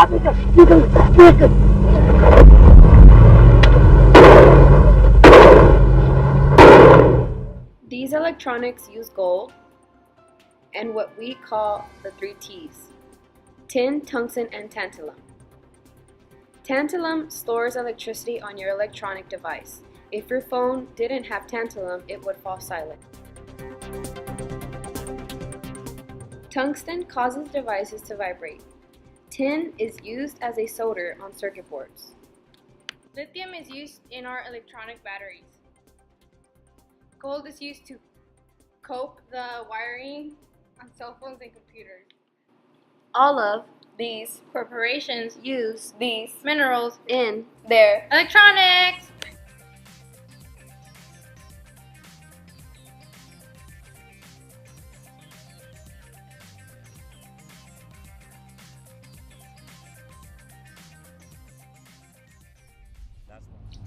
These electronics use gold and what we call the three T's: tin, tungsten, and tantalum. Tantalum stores electricity on your electronic device. If your phone didn't have tantalum, it would fall silent. Tungsten causes devices to vibrate. Tin is used as a solder on circuit boards. Lithium is used in our electronic batteries. Gold is used to cope the wiring on cell phones and computers. All of these Corporations use these minerals in their electronics.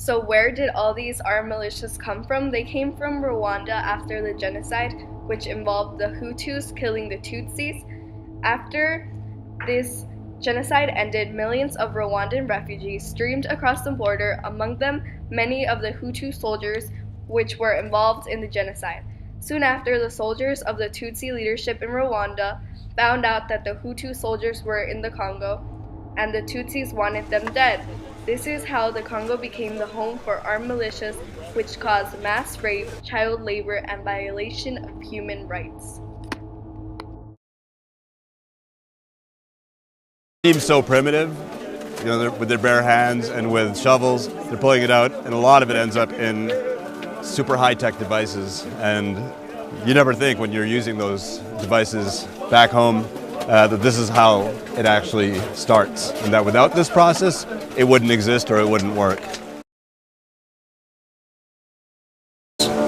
So where did all these armed militias come from? They came from Rwanda after the genocide, which involved the Hutus killing the Tutsis. After this genocide ended, millions of Rwandan refugees streamed across the border, among them many of the Hutu soldiers which were involved in the genocide. Soon after, the soldiers of the Tutsi leadership in Rwanda found out that the Hutu soldiers were in the Congo and the Tutsis wanted them dead. This is how the Congo became the home for armed militias which caused mass rape, child labor, and violation of human rights. Seems so primitive, you know, with their bare hands and with shovels, they're pulling it out, and a lot of it ends up in super high-tech devices. And you never think when you're using those devices back home that this is how it actually starts, and that without this process, it wouldn't exist or it wouldn't work.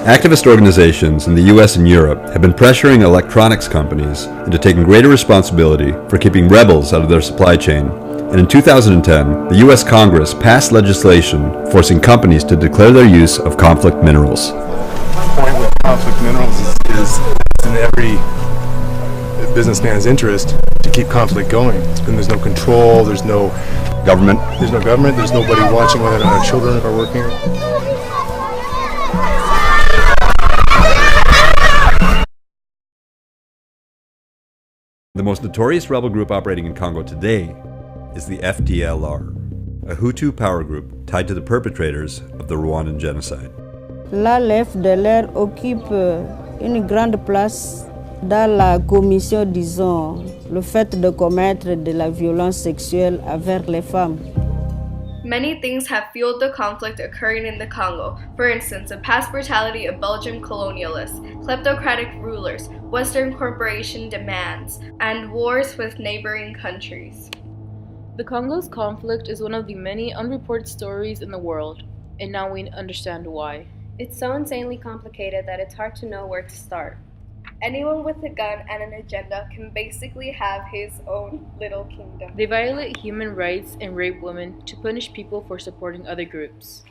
Activist organizations in the US and Europe have been pressuring electronics companies into taking greater responsibility for keeping rebels out of their supply chain. And in 2010, the US Congress passed legislation forcing companies to declare their use of conflict minerals. The point with conflict minerals is in every businessman's interest to keep conflict going. And there's no control, there's no Government. there's nobody watching whether or not our children are working. The most notorious rebel group operating in Congo today is the FDLR, a Hutu power group tied to the perpetrators of the Rwandan genocide. Là, le FDLR occupe une grande place dans la commission, disons, le fait de commettre de la violence sexuelle envers les femmes. Many things have fueled the conflict occurring in the Congo. For instance, the past brutality of Belgian colonialists, kleptocratic rulers, Western corporation demands, and wars with neighboring countries. The Congo's conflict is one of the many unreported stories in the world, and now we understand why. It's so insanely complicated that it's hard to know where to start. Anyone with a gun and an agenda can basically have his own little kingdom. They violate human rights and rape women to punish people for supporting other groups.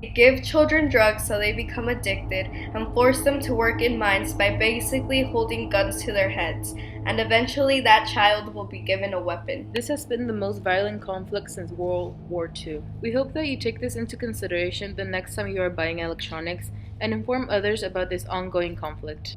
They give children drugs so they become addicted and force them to work in mines by basically holding guns to their heads, and eventually that child will be given a weapon. This has been the most violent conflict since World War II. We hope that you take this into consideration the next time you are buying electronics and inform others about this ongoing conflict.